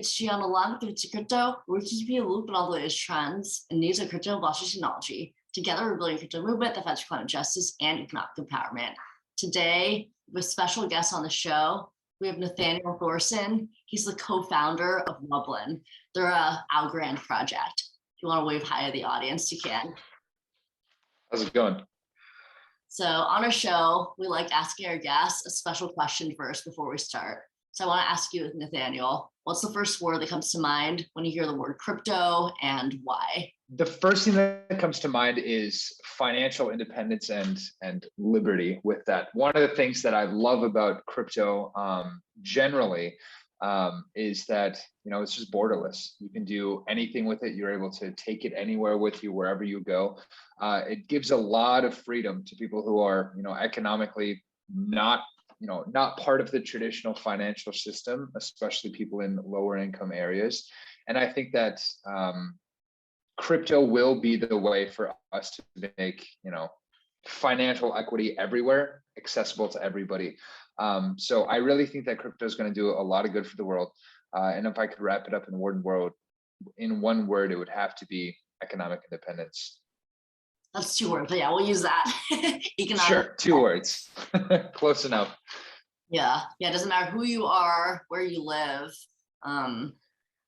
It's Gianna along with Roots of Crypto, where we keep you in the loop on all the latest trends and news of crypto and blockchain technology. Together, we're building a crypto movement that fights for climate justice and economic empowerment. Today, with special guests on the show, we have Nathaniel Thoreson. He's the co-founder of Webblen. They're a Algorand project. If you want to wave hi to the audience, you can. How's it going? So on our show, we like asking our guests a special question first before we start. So I want to ask you, Nathaniel, what's the first word that comes to mind when you hear the word crypto and why? The first thing that comes to mind is financial independence and liberty with that. One of the things that I love about crypto generally is that, it's just borderless. You can do anything with it. You're able to take it anywhere with you, wherever you go. It gives a lot of freedom to people who are, economically not part of the traditional financial system, especially people in lower income areas. And I think that crypto will be the way for us to make, financial equity everywhere accessible to everybody. So I really think that crypto is going to do a lot of good for the world. And if I could wrap it up in one word, it would have to be economic independence. That's 2 words, but yeah, we'll use that. Economic. Sure, 2 words. Close enough. Yeah, it doesn't matter who you are, where you live.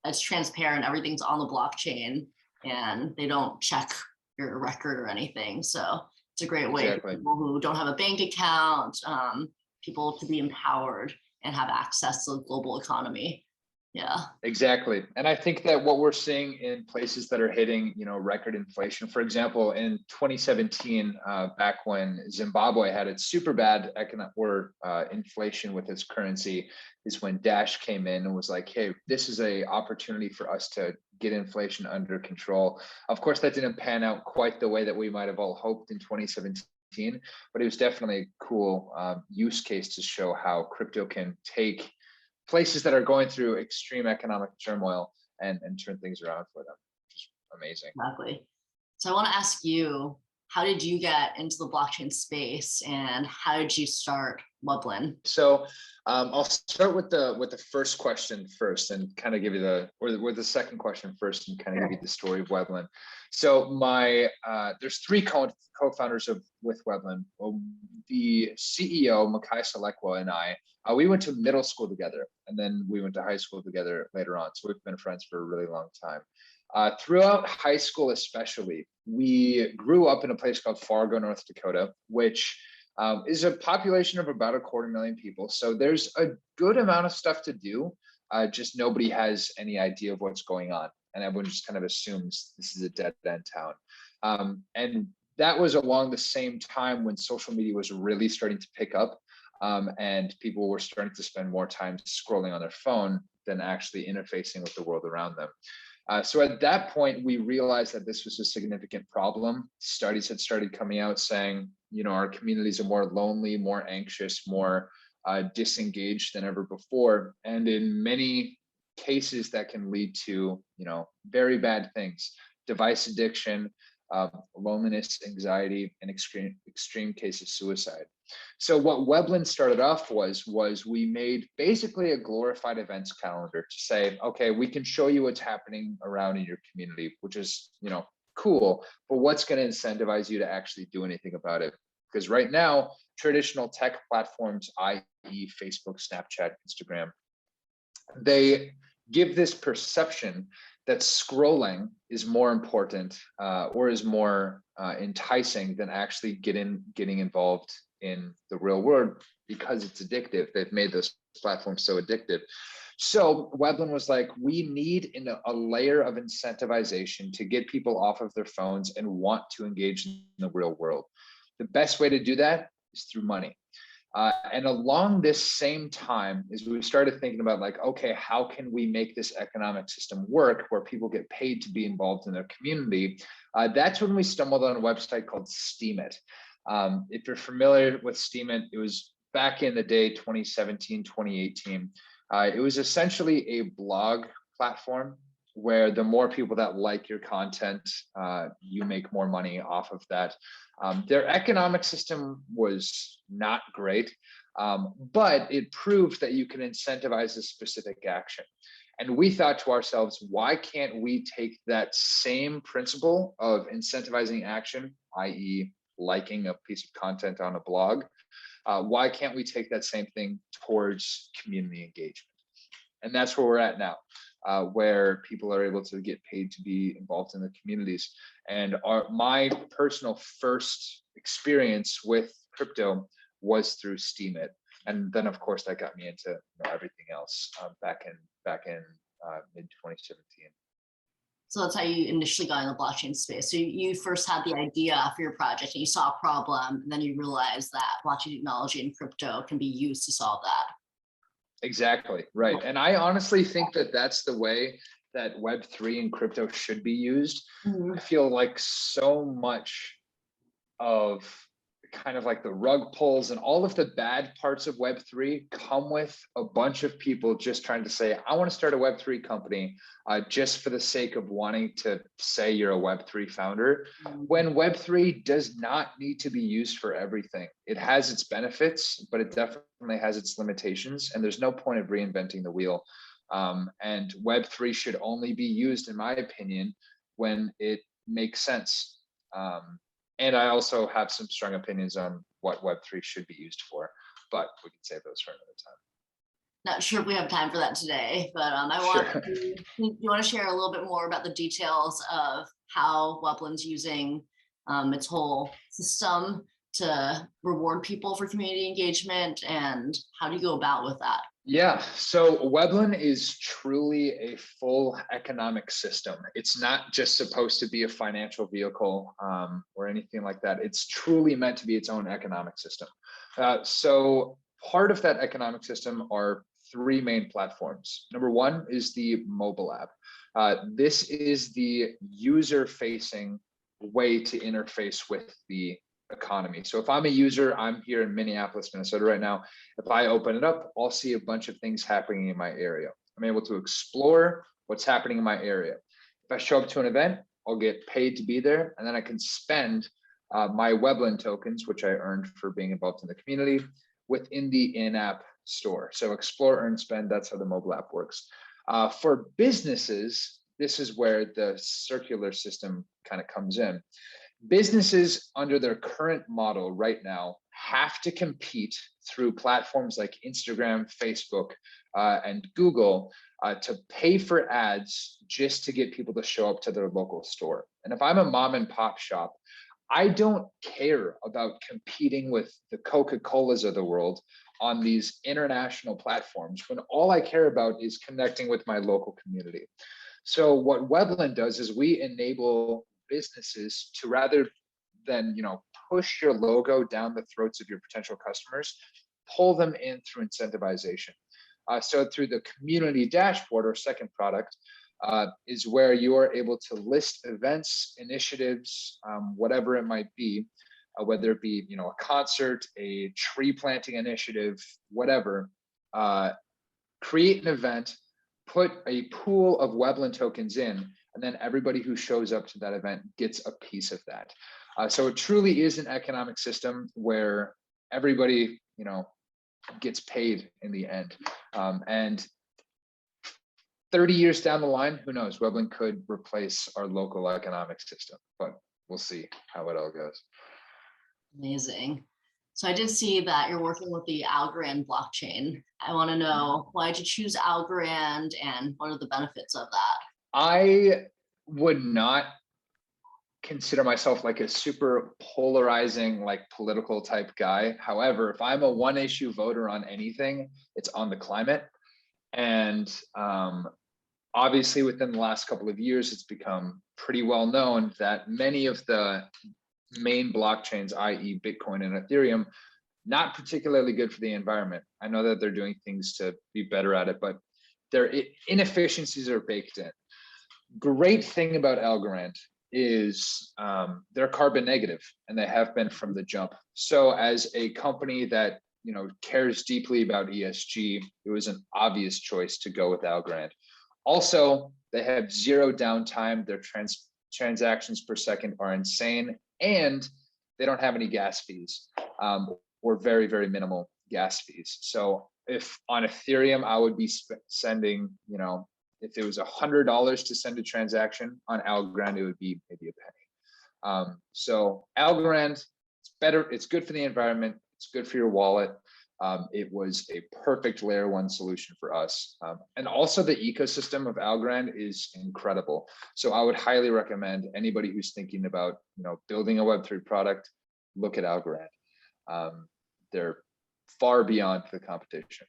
It's transparent. Everything's on the blockchain, and they don't check your record or anything. So it's a great way for people who don't have a bank account, people to be empowered and have access to the global economy. Yeah, exactly. And I think that what we're seeing in places that are hitting, record inflation, for example, in 2017, back when Zimbabwe had its super bad inflation with its currency, is when Dash came in and was like, hey, this is an opportunity for us to get inflation under control. Of course, that didn't pan out quite the way that we might have all hoped in 2017, but it was definitely a cool use case to show how crypto can take places that are going through extreme economic turmoil and turn things around for them, which is amazing. Exactly. So I want to ask you, how did you get into the blockchain space and how did you start Webblen? So I'll start with the first question first and kind of give you with the second question first and kind of give you the story of Webblen. So there's 3 co-founders with Webblen. Well, the CEO, Makai Salekwa, and I, we went to middle school together, and then we went to high school together later on. So we've been friends for a really long time. Throughout high school especially, we grew up in a place called Fargo, North Dakota, which is a population of about 250,000 people. So there's a good amount of stuff to do, just nobody has any idea of what's going on. And everyone just kind of assumes this is a dead-end town. And that was along the same time when social media was really starting to pick up. And people were starting to spend more time scrolling on their phone than actually interfacing with the world around them. So at that point, we realized that this was a significant problem. Studies had started coming out saying, our communities are more lonely, more anxious, more disengaged than ever before. And in many cases that can lead to, very bad things: device addiction, loneliness, anxiety, and extreme cases suicide. So what Webblen started off was we made basically a glorified events calendar to say, okay, we can show you what's happening around in your community, which is, cool, but what's going to incentivize you to actually do anything about it? Because right now, traditional tech platforms, i.e. Facebook, Snapchat, Instagram, they give this perception that scrolling is more important or is more enticing than actually getting involved in the real world because it's addictive. They've made those platforms so addictive. So Webblen was like, we need a layer of incentivization to get people off of their phones and want to engage in the real world. The best way to do that is through money. And along this same time is we started thinking about like, okay, how can we make this economic system work where people get paid to be involved in their community? That's when we stumbled on a website called Steemit. If you're familiar with Steemit, it was back in the day, 2017, 2018. It was essentially a blog platform where the more people that like your content, you make more money off of that. Their economic system was not great, but it proved that you can incentivize a specific action. And we thought to ourselves, why can't we take that same principle of incentivizing action, i.e. liking a piece of content on a blog, why can't we take that same thing towards community engagement? And that's where we're at now, where people are able to get paid to be involved in the communities. And my personal first experience with crypto was through Steemit. And then of course that got me into everything else back in mid 2017. So that's how you initially got in the blockchain space. So you first had the idea for your project and you saw a problem, and then you realized that blockchain technology and crypto can be used to solve that. Exactly, right. And I honestly think that that's the way that Web3 and crypto should be used. I feel like so much of kind of like the rug pulls and all of the bad parts of Web3 come with a bunch of people just trying to say, I want to start a Web3 company just for the sake of wanting to say you're a Web3 founder, when Web3 does not need to be used for everything. It has its benefits, but it definitely has its limitations, and there's no point of reinventing the wheel. And Web3 should only be used, in my opinion, when it makes sense. And I also have some strong opinions on what Web3 should be used for, but we can save those for another time. Not sure if we have time for that today, but you want to share a little bit more about the details of how Webblen's using its whole system to reward people for community engagement, and how do you go about with that? Yeah, so Webblen is truly a full economic system. It's not just supposed to be a financial vehicle or anything like that. It's truly meant to be its own economic system. So part of that economic system are three main platforms. Number one is the mobile app. This is the user-facing way to interface with the economy. So if I'm a user, I'm here in Minneapolis, Minnesota right now. If I open it up, I'll see a bunch of things happening in my area. I'm able to explore what's happening in my area. If I show up to an event, I'll get paid to be there, and then I can spend my Webblen tokens, which I earned for being involved in the community, within the in-app store. So explore, earn, spend, that's how the mobile app works. For businesses, this is where the circular system kind of comes in. Businesses under their current model right now have to compete through platforms like Instagram, Facebook, and Google to pay for ads just to get people to show up to their local store. And if I'm a mom and pop shop, I don't care about competing with the Coca-Colas of the world on these international platforms when all I care about is connecting with my local community. So what Webblen does is we enable businesses to, rather than push your logo down the throats of your potential customers, pull them in through incentivization. So through the community dashboard, or second product, is where you are able to list events, initiatives, whatever it might be, whether it be a concert, a tree planting initiative, whatever. Create an event, put a pool of Webblen tokens in, and then everybody who shows up to that event gets a piece of that. So it truly is an economic system where everybody, gets paid in the end. And 30 years down the line, who knows, Webblen could replace our local economic system, but we'll see how it all goes. Amazing. So I did see that you're working with the Algorand blockchain. I want to know, why did you choose Algorand and what are the benefits of that? I would not consider myself like a super polarizing, like political type guy. However, if I'm a one issue voter on anything, it's on the climate. And obviously within the last couple of years, it's become pretty well known that many of the main blockchains, i.e. Bitcoin and Ethereum, not particularly good for the environment. I know that they're doing things to be better at it, but their inefficiencies are baked in. Great thing about Algorand is they're carbon negative, and they have been from the jump. So as a company that cares deeply about ESG, it was an obvious choice to go with Algorand. Also, they have zero downtime. Their transactions per second are insane, and they don't have any gas fees, or very, very minimal gas fees. So if on Ethereum, I would be sending, if it was $100 to send a transaction on Algorand, it would be maybe a penny. So Algorand, it's better. It's good for the environment. It's good for your wallet. It was a perfect layer one solution for us. And also the ecosystem of Algorand is incredible. So I would highly recommend anybody who's thinking about, building a Web3 product, look at Algorand. They're far beyond the competition.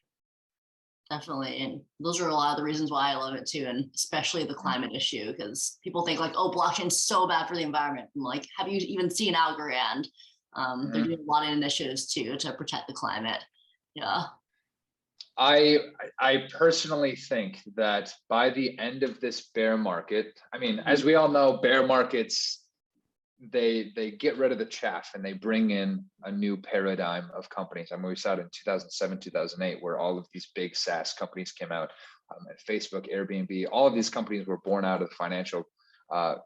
Definitely. And those are a lot of the reasons why I love it too. And especially the climate issue, because people think like, oh, blockchain's so bad for the environment. I'm like, have you even seen Algorand? They're doing a lot of initiatives too to protect the climate. Yeah. I personally think that by the end of this bear market, I mean, as we all know, bear markets, they get rid of the chaff and they bring in a new paradigm of companies. I mean, we saw it in 2007, 2008, where all of these big SaaS companies came out, and Facebook, Airbnb, all of these companies were born out of the financial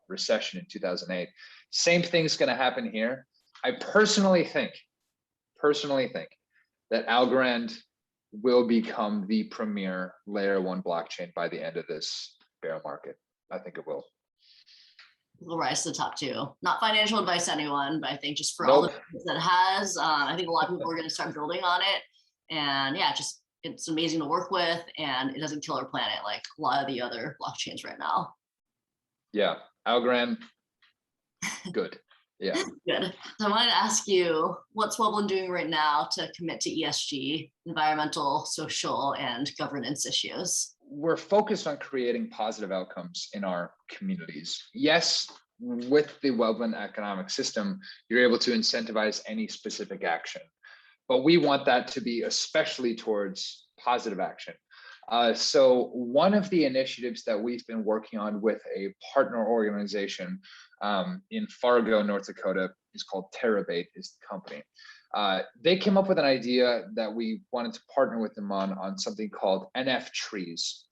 recession in 2008. Same thing's going to happen here. I personally think that Algorand will become the premier layer one blockchain by the end of this bear market. I think it will. Will rise to the top two. Not financial advice to anyone, but I think just for all the business that has, I think a lot of people are going to start building on it. And yeah, just it's amazing to work with, and it doesn't kill our planet like a lot of the other blockchains right now. Yeah, Algorand, good. Yeah. Good. So I wanted to ask you, what's Webblen doing right now to commit to ESG, environmental, social, and governance issues? We're focused on creating positive outcomes in our communities. Yes, with the Webblen economic system, you're able to incentivize any specific action, but we want that to be especially towards positive action. So one of the initiatives that we've been working on with a partner organization in Fargo, North Dakota, is called Terabate, is the company. They came up with an idea that we wanted to partner with them on something called NF trees.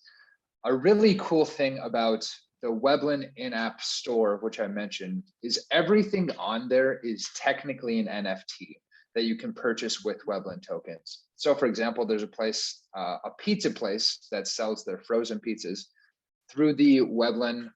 A really cool thing about the Webblen in-app store, which I mentioned, is everything on there is technically an NFT that you can purchase with Webblen tokens. So for example, there's a place, a pizza place that sells their frozen pizzas through the Webblen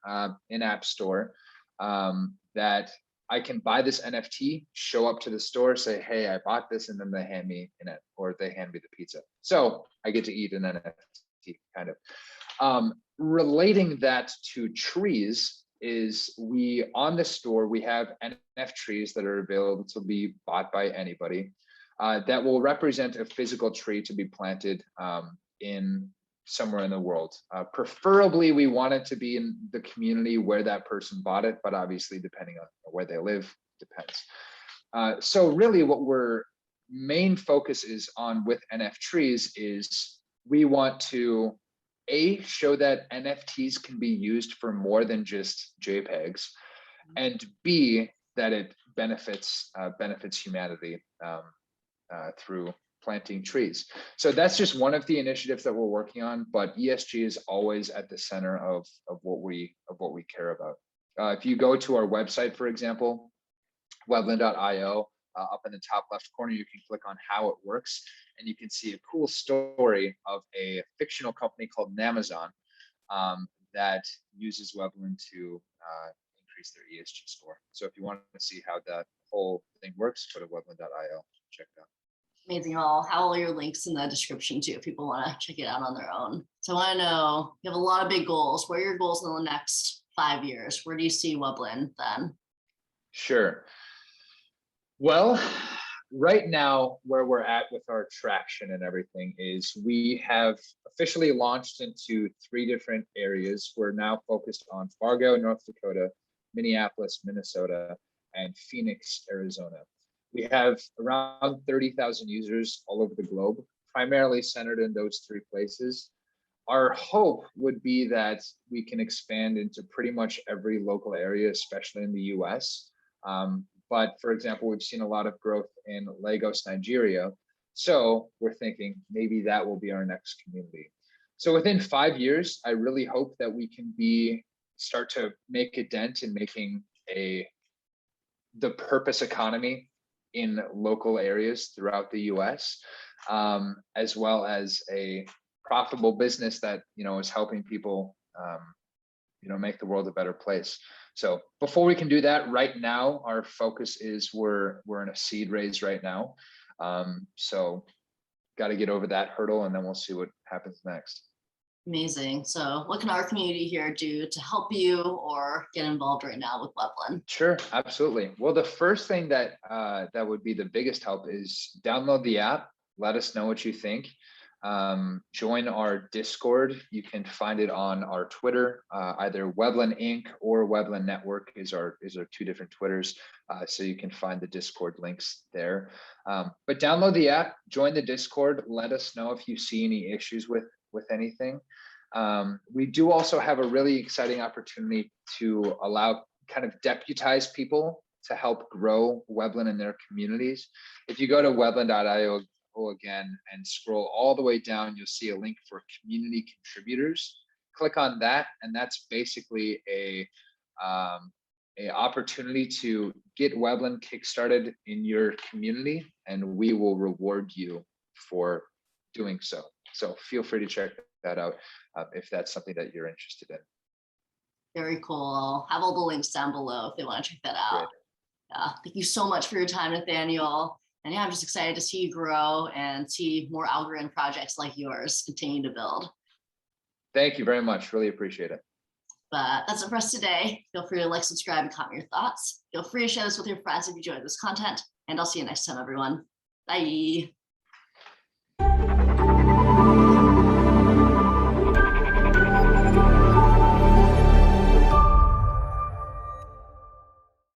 in-app store, that I can buy this NFT, show up to the store, say, hey, I bought this, and then they hand me in it, or they hand me the pizza. So I get to eat an NFT, kind of. Relating that to trees is on the store, we have NF trees that are available to be bought by anybody, that will represent a physical tree to be planted in somewhere in the world. Preferably, we want it to be in the community where that person bought it, but obviously, depending on where they live, depends. So really what we're main focus is on with NF trees is we want to show that NFTs can be used for more than just JPEGs, and B, that it benefits humanity through planting trees. So that's just one of the initiatives that we're working on, but ESG is always at the center of what we care about. If you go to our website, for example, webblen.io, up in the top left corner, you can click on how it works, and you can see a cool story of a fictional company called Amazon that uses Webblen to increase their ESG score. So if you want to see how that whole thing works, go to webblen.io, check it out. Amazing. I'll have all your links in the description too, if people want to check it out on their own. So I want to know, you have a lot of big goals. What are your goals in the next 5 years? Where do you see Webblen then? Sure. Well, right now, where we're at with our traction and everything is we have officially launched into 3 different areas. We're now focused on Fargo, North Dakota, Minneapolis, Minnesota, and Phoenix, Arizona. We have around 30,000 users all over the globe, primarily centered in those 3 places. Our hope would be that we can expand into pretty much every local area, especially in the US. But for example, we've seen a lot of growth in Lagos, Nigeria. So we're thinking maybe that will be our next community. So within 5 years, I really hope that we can start to make a dent in making the purpose economy in local areas throughout the US, as well as a profitable business that is helping people make the world a better place. So before we can do that, right now, our focus is we're in a seed raise right now. So got to get over that hurdle, and then we'll see what happens next. Amazing. So what can our community here do to help you or get involved right now with Webblen? Sure, absolutely. Well, the first thing that that would be the biggest help is download the app. Let us know what you think. Join our Discord. You can find it on our Twitter, either Webblen Inc. or Webblen Network is our two different Twitters. So you can find the Discord links there. But download the app, join the Discord. Let us know if you see any issues with anything. We do also have a really exciting opportunity to allow kind of deputize people to help grow Webblen in their communities. If you go to webblen.io again and scroll all the way down, you'll see a link for community contributors. Click on that, and that's basically a opportunity to get Webblen kickstarted in your community, and we will reward you for doing so. So feel free to check that out if that's something that you're interested in. Very cool. I'll have all the links down below if they want to check that out. Yeah, thank you so much for your time, Nathaniel. And yeah, I'm just excited to see you grow and see more Algorand projects like yours continue to build. Thank you very much. Really appreciate it. But that's it for us today. Feel free to like, subscribe, and comment your thoughts. Feel free to share this with your friends if you enjoyed this content. And I'll see you next time, everyone. Bye.